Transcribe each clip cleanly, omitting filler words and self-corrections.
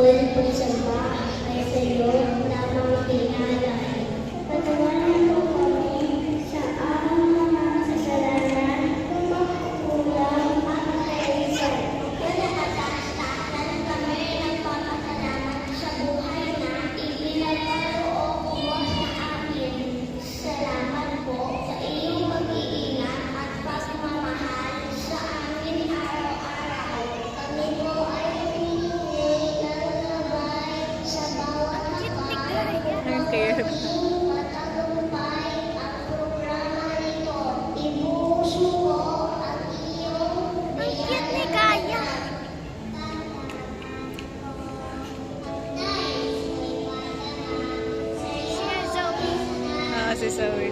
ako'y pagsamba ay sa iyo lamang pinalay. Patawarin mo kami sa aming mga kasalanan kung magkukulang at kailisan. Pinakataas-taasan kami ng papasalamat sa buhay na ipinagkaloob mo sa amin. Salamat po sa iyong pag-iingat at pagmamahal sa amin araw-araw. Kami po ay humihingi ng gabay sa bawat hakbang Okay. maging matagumpay ang programa nito. Ibuhos mo po ang iyong biyaya. Si Zoe.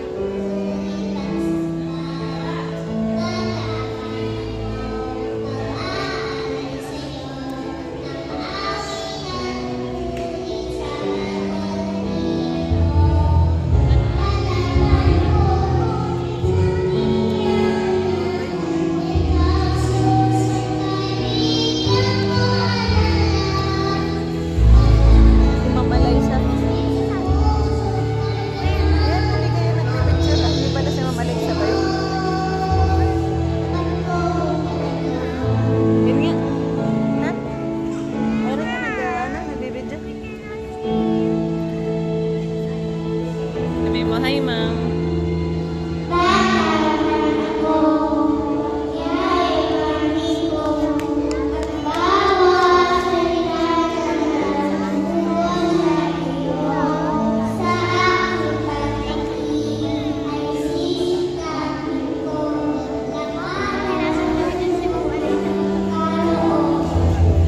Si Mama Liza. Yan, hindi kayo nagpipicture. Hindi pala si Mama Liza ba yun? Yun nga. Na? Meron nga nagbibidyo. Sabi mo, hi ma'am.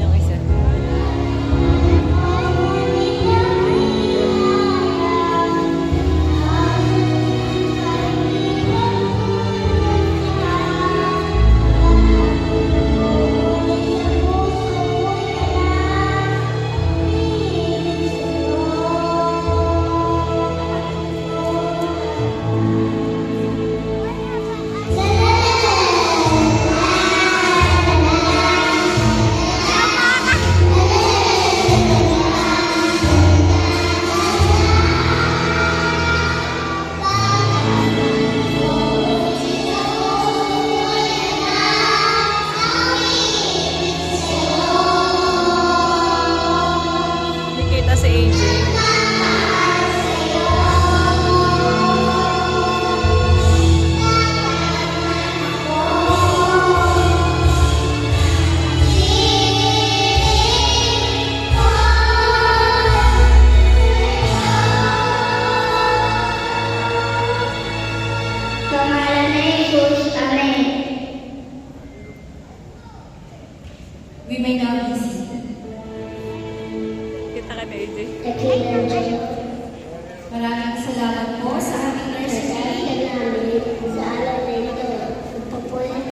Yung isa. Hindi kita si AJ. Sa ngalan ni Jesus, Amen. We may now be seated. Kita ka na AJ. The King of Jesus.